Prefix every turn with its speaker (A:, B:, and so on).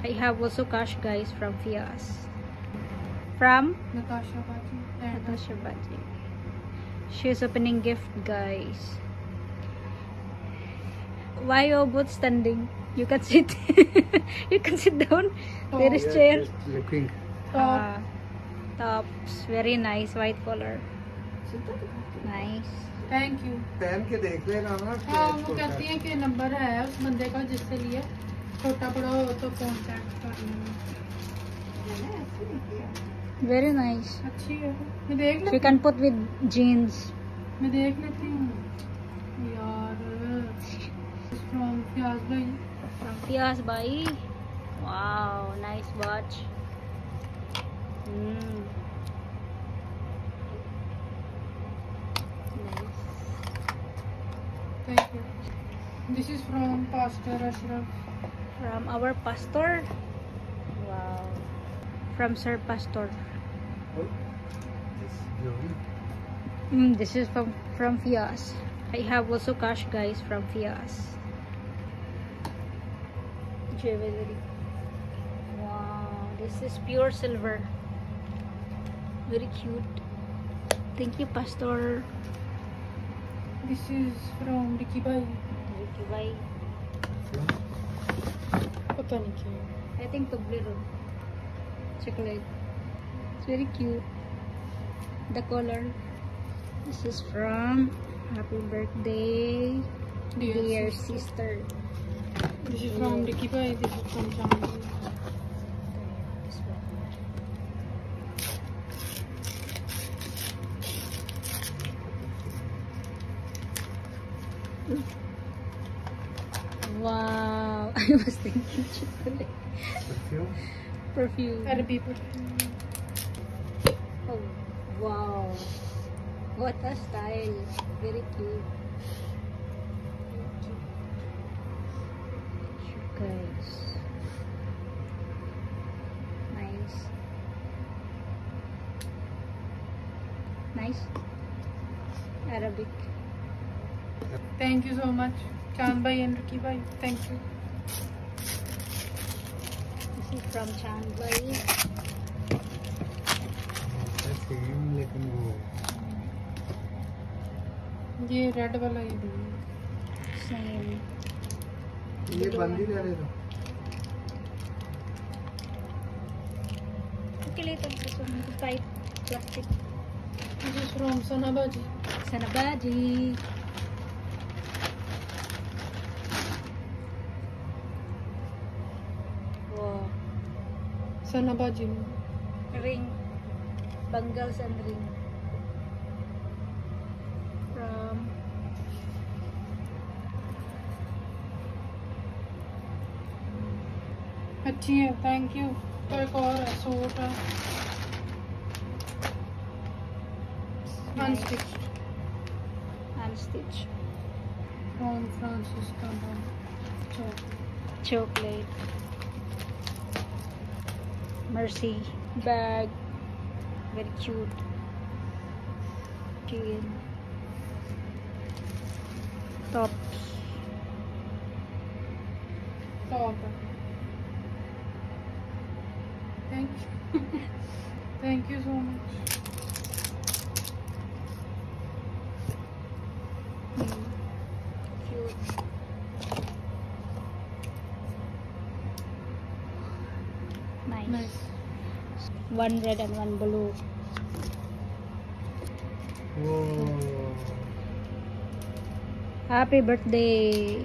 A: I have also cash, guys, from Fias. From
B: Natasha Baji.
A: Natasha Baji. She's opening gift, guys. Why you both standing? You can sit. You can sit down. There is chair.
C: Looking.
A: Tops. Very nice. White color. Nice.
B: Thank you.
C: पहन के देख लेना ना।
B: हाँ, वो कहती है कि नंबर है उस बंदे का जिससे लिया, छोटा बड़ा हो तो कॉन्टैक्ट कर लेना।
A: Very nice.
B: अच्छी है, मैं देख लेती
A: You can put with jeans.
B: मैं देख लेती हूँ यार। फ्रॉम फियाज भाई।
A: From Fias bhai. Wow, nice watch. Nice.
B: Thank you. This is from pastor Ashraf.
A: From our pastor. Wow. From Sir Pastor. This is from Fias. I have also cash, guys, from Fias. Jewelry. Wow, this is pure silver. Very cute. Thank you, Pastor.
B: This is from Ricky भाई।
A: Ricky bhai.
B: पता नहीं क्या।
A: I think Toblerone. Chocolate. It's very cute. The color. This is from Happy Birthday, dear sister.
B: This is from Ricky भाई। This is from चांदी।
A: Wow, I was thinking chocolate. Perfume.
B: अरबी perfume.
A: Oh, wow. What a style. Very cute. Guys. Nice. Nice. Arabic.
B: Thank you so much चांद भाई and Ricky भाई। Thank you.
A: This is from Chandbai.
C: Same लेकिन वो
B: ये red वाला ही दो।
A: Same.
C: ये बंदी रहने दो।
A: Okay, later. This one is tight plastic.
B: This is from Sana baji.
A: Sanabaji. Wow.
B: सना बाजी में
A: Ring. Bangles and ring. From
B: अच्छी है। Thank you. तो एक और है, सूट है अनस्टिच्ड
A: Unstitched.
B: फ्रॉम फ्रांसिस का
A: Chocolate. Mercy. Bag. Very cute. Chain. Tops.
B: Top है। Thank you so much.
A: Cute. Nice. One red and one blue.
C: वो
A: Happy birthday.